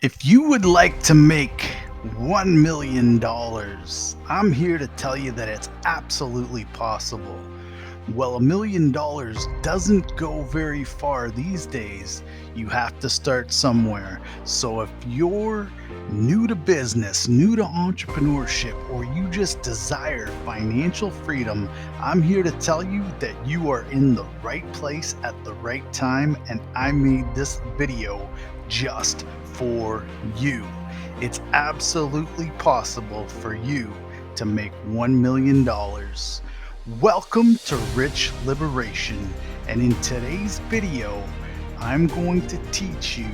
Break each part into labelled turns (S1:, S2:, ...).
S1: If you would like to make $1 million, I'm here to tell you that it's absolutely possible. Well, $1 million doesn't go very far these days. You have to start somewhere. So if you're new to business, new to entrepreneurship, or you just desire financial freedom, I'm here to tell you that you are in the right place at the right time, and I made this video just for you. It's absolutely possible for you to make $1 million. Welcome to Rich Liberation, and in today's video, I'm going to teach you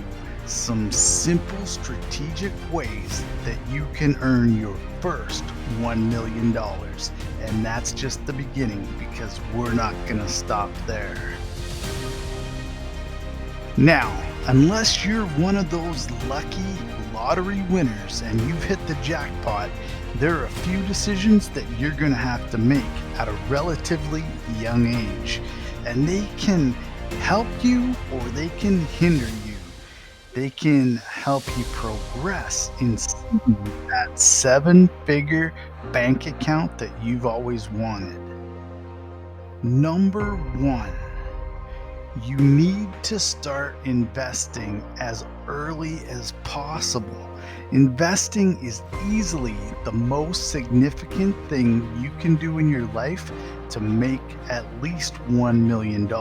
S1: some simple strategic ways that you can earn your first $1 million. And that's just the beginning, because we're not gonna stop there. Now, unless you're one of those lucky lottery winners and you've hit the jackpot, there are a few decisions that you're going to have to make at a relatively young age. And they can help you or they can hinder you. They can help you progress in that seven-figure bank account that you've always wanted. Number one, you need to start investing as early as possible. Investing is easily the most significant thing you can do in your life to make at least $1 million,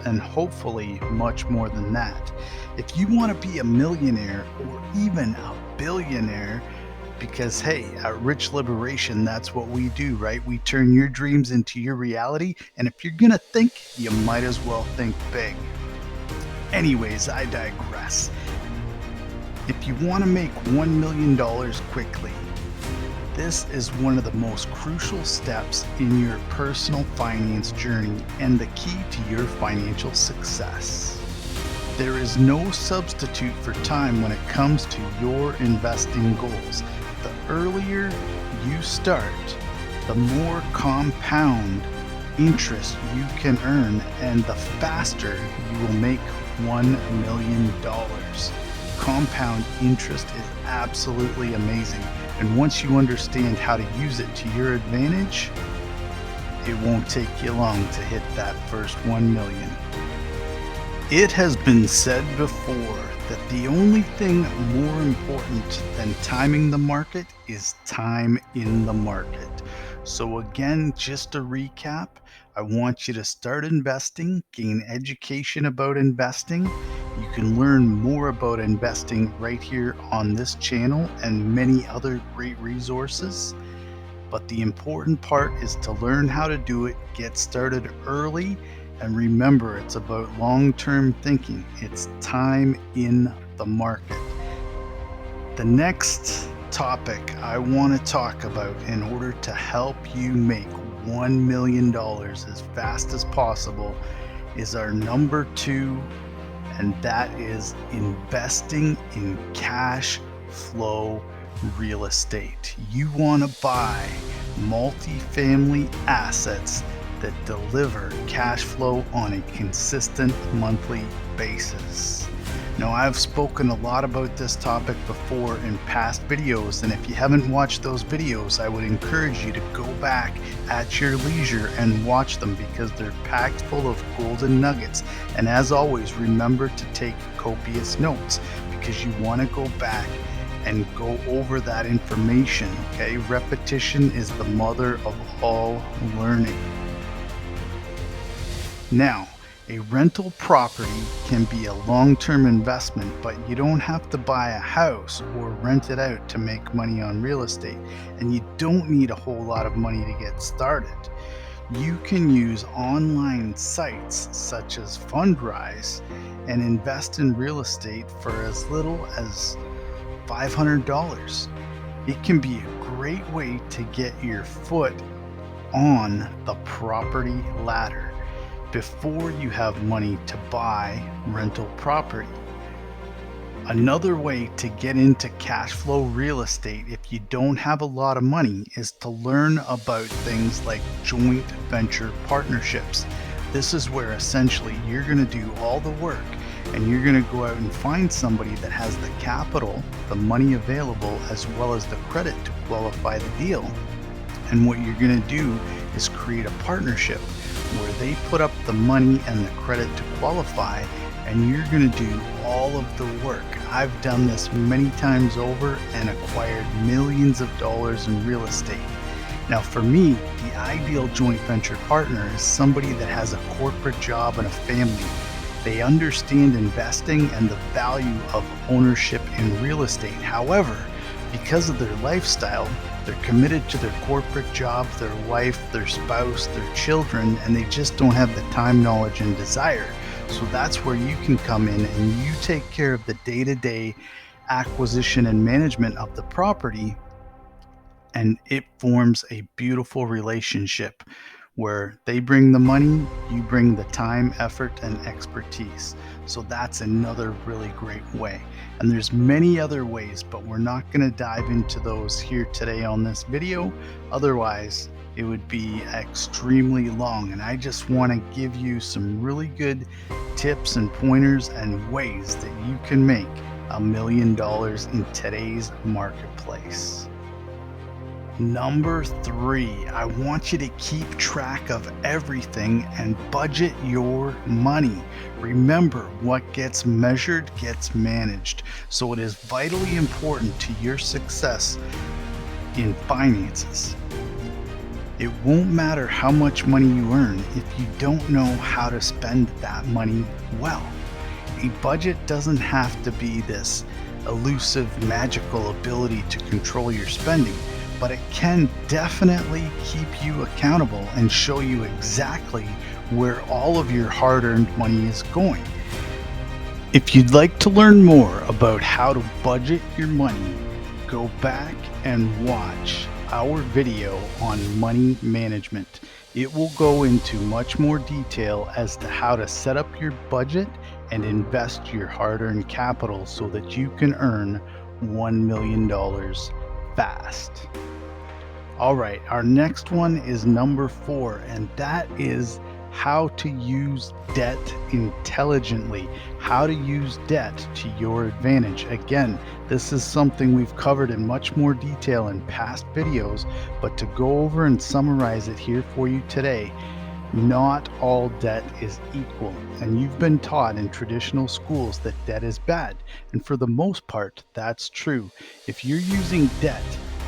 S1: and hopefully much more than that. If you want to be a millionaire or even a billionaire, because hey, at Rich Liberation, that's what we do, right? We turn your dreams into your reality, and if you're gonna think, you might as well think big. Anyways, I digress. If you want to make $1 million quickly, this is one of the most crucial steps in your personal finance journey and the key to your financial success. There is no substitute for time when it comes to your investing goals. The earlier you start, the more compound interest you can earn, and the faster you will make $1 million. Compound interest is absolutely amazing, and once you understand how to use it to your advantage, it won't take you long to hit that first 1 million. It has been said before that the only thing more important than timing the market is time in the market. So again, just to recap, I want you to start investing, gain education about investing. You can learn more about investing right here on this channel and many other great resources. But the important part is to learn how to do it, get started early, and remember, it's about long-term thinking. It's time in the market. The next topic I want to talk about in order to help you make $1 million as fast as possible is our number two, and that is investing in cash flow real estate. You want to buy multifamily assets that deliver cash flow on a consistent monthly basis. Now, I've spoken a lot about this topic before in past videos, and if you haven't watched those videos, I would encourage you to go back at your leisure and watch them, because they're packed full of golden nuggets. And as always, remember to take copious notes, because you want to go back and go over that information, okay? Repetition is the mother of all learning. Now, a rental property can be a long-term investment, but you don't have to buy a house or rent it out to make money on real estate, and you don't need a whole lot of money to get started. You can use online sites such as Fundrise and invest in real estate for as little as $500. It can be a great way to get your foot on the property ladder before you have money to buy rental property. Another way to get into cash flow real estate if you don't have a lot of money is to learn about things like joint venture partnerships. This is where essentially you're going to do all the work And you're going to go out and find somebody that has the capital, the money available, as well as the credit to qualify the deal. And what you're going to do is create a partnership where they put up the money and the credit to qualify, and you're going to do all of the work. I've done this many times over and acquired millions of dollars in real estate. Now, for me, the ideal joint venture partner is somebody that has a corporate job and a family. They understand investing and the value of ownership in real estate. However, because of their lifestyle, they're committed to their corporate job, their wife, their spouse, their children, and they just don't have the time, knowledge, and desire. So that's where you can come in and you take care of the day-to-day acquisition and management of the property, and it forms a beautiful relationship where they bring the money, you bring the time, effort, and expertise. So that's another really great way. And there's many other ways, but we're not going to dive into those here today on this video. Otherwise, it would be extremely long. And I just want to give you some really good tips and pointers and ways that you can make $1 million in today's marketplace. Number 3, I want you to keep track of everything and budget your money. Remember, what gets measured gets managed. So it is vitally important to your success in finances. It won't matter how much money you earn if you don't know how to spend that money well. A budget doesn't have to be this elusive, magical ability to control your spending, but it can definitely keep you accountable and show you exactly where all of your hard-earned money is going. If you'd like to learn more about how to budget your money, go back and watch our video on money management. It will go into much more detail as to how to set up your budget and invest your hard-earned capital so that you can earn $1 million fast. All right, our next one is number 4, and that is how to use debt intelligently, how to use debt to your advantage. Again, this is something we've covered in much more detail in past videos, but to go over and summarize it here for you today, not all debt is equal, and you've been taught in traditional schools that debt is bad, and for the most part, that's true. If you're using debt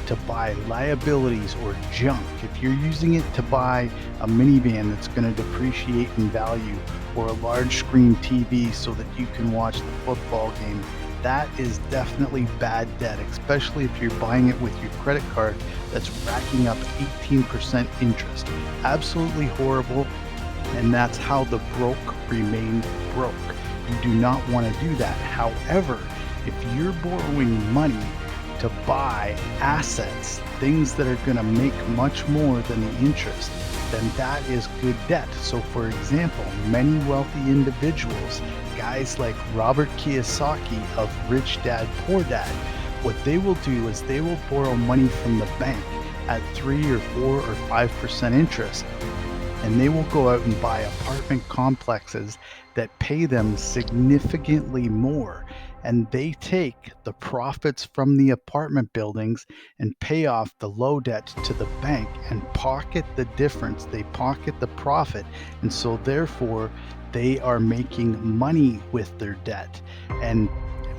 S1: to buy liabilities or junk, if you're using it to buy a minivan that's going to depreciate in value, or a large screen TV so that you can watch the football game, that is definitely bad debt, especially if you're buying it with your credit card that's racking up 18% interest. Absolutely horrible, and that's how the broke remain broke. You do not want to do that. However, if you're borrowing money to buy assets, things that are going to make much more than the interest, then that is good debt. So for example, many wealthy individuals, guys like Robert Kiyosaki of Rich Dad Poor Dad, what they will do is they will borrow money from the bank at 3 or 4 or 5% interest, and they will go out and buy apartment complexes that pay them significantly more, and they take the profits from the apartment buildings and pay off the low debt to the bank and pocket the difference. They pocket the profit, and so therefore they are making money with their debt. And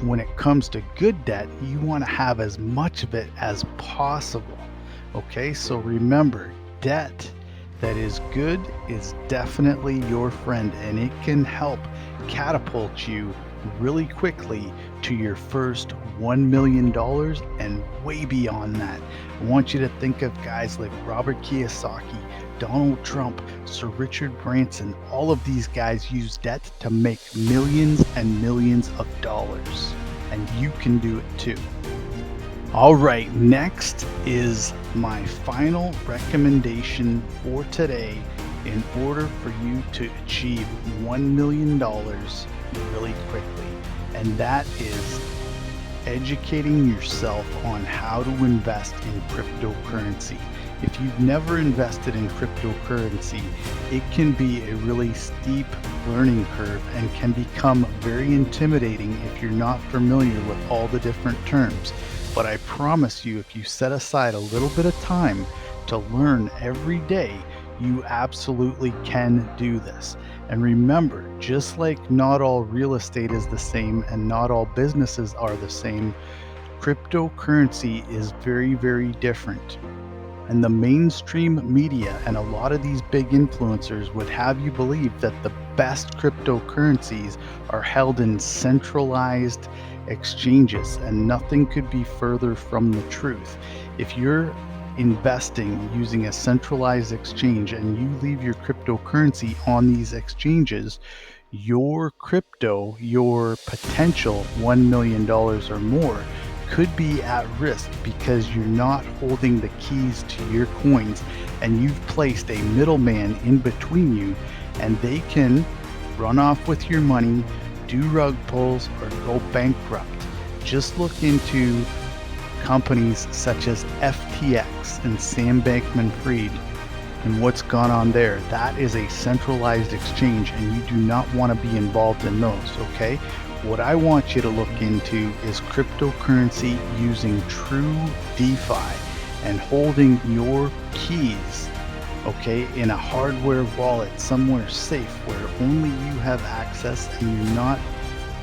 S1: when it comes to good debt, you want to have as much of it as possible. Okay, so remember, debt that is good is definitely your friend, and it can help catapult you really quickly to your first $1 million and way beyond that. I want you to think of guys like Robert Kiyosaki, Donald Trump, Sir Richard Branson. All of these guys use debt to make millions and millions of dollars, and you can do it too. All right, next is my final recommendation for today in order for you to achieve $1 million really quickly, and that is educating yourself on how to invest in cryptocurrency. If you've never invested in cryptocurrency, it can be a really steep learning curve and can become very intimidating if you're not familiar with all the different terms. But I promise you, if you set aside a little bit of time to learn every day, you absolutely can do this. And remember, just like not all real estate is the same and not all businesses are the same, cryptocurrency is very, very different. And the mainstream media and a lot of these big influencers would have you believe that the best cryptocurrencies are held in centralized exchanges, and nothing could be further from the truth. If you're investing using a centralized exchange and you leave your cryptocurrency on these exchanges, your crypto, your potential $1 million or more, could be at risk because you're not holding the keys to your coins and you've placed a middleman in between you, and they can run off with your money, do rug pulls, or go bankrupt. Just look into companies such as FTX and Sam Bankman-Fried and what's gone on there. That is a centralized exchange and you do not want to be involved in those, okay? What I want you to look into is cryptocurrency using true DeFi and holding your keys, okay, in a hardware wallet somewhere safe where only you have access and you're not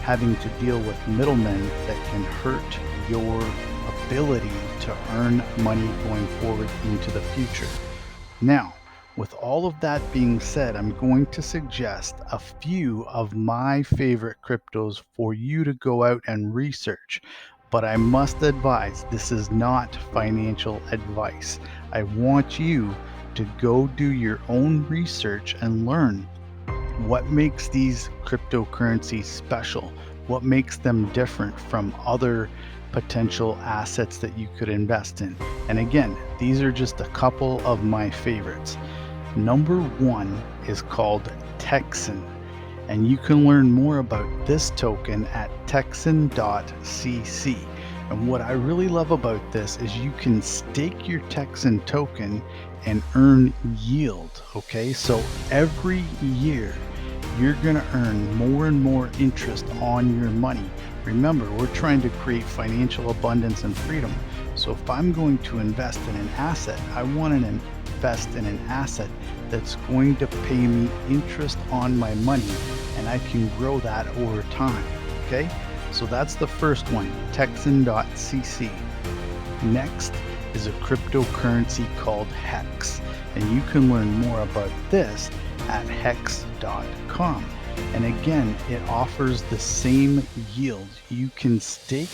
S1: having to deal with middlemen that can hurt your ability to earn money going forward into the future. Now, with all of that being said, I'm going to suggest a few of my favorite cryptos for you to go out and research. But I must advise, this is not financial advice. I want you to go do your own research and learn what makes these cryptocurrencies special, what makes them different from other potential assets that you could invest in. And again, these are just a couple of my favorites. Number one is called Texan, and you can learn more about this token at texan.cc. And what I really love about this is you can stake your Texan token and earn yield, okay? So every year you're gonna earn more and more interest on your money. Remember, we're trying to create financial abundance and freedom. So if I'm going to invest in an asset, I want to invest in an asset that's going to pay me interest on my money, and I can grow that over time, okay? So that's the first one, Texan.cc. Next is a cryptocurrency called Hex, and you can learn more about this at hex.com. And again, it offers the same yield. You can stake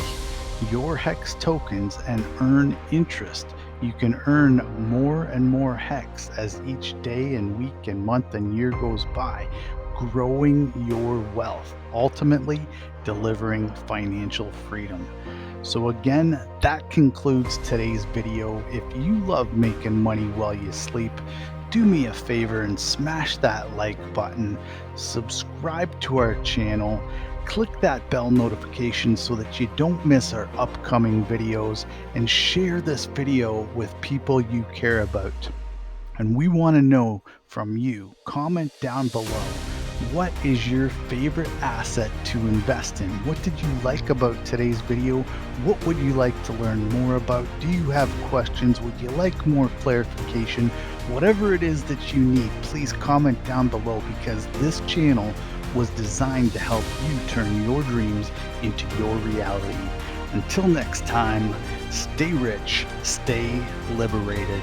S1: your Hex tokens and earn interest. You can earn more and more Hex as each day and week and month and year goes by, growing your wealth, ultimately delivering financial freedom. So again, that concludes today's video. If you love making money while you sleep, do me a favor and smash that like button, subscribe to our channel, click that bell notification so that you don't miss our upcoming videos, and share this video with people you care about. And we want to know from you. Comment down below. What is your favorite asset to invest in? What did you like about today's video? What would you like to learn more about? Do you have questions? Would you like more clarification? Whatever it is that you need, please comment down below, because this channel was designed to help you turn your dreams into your reality. Until next time, stay rich, stay liberated.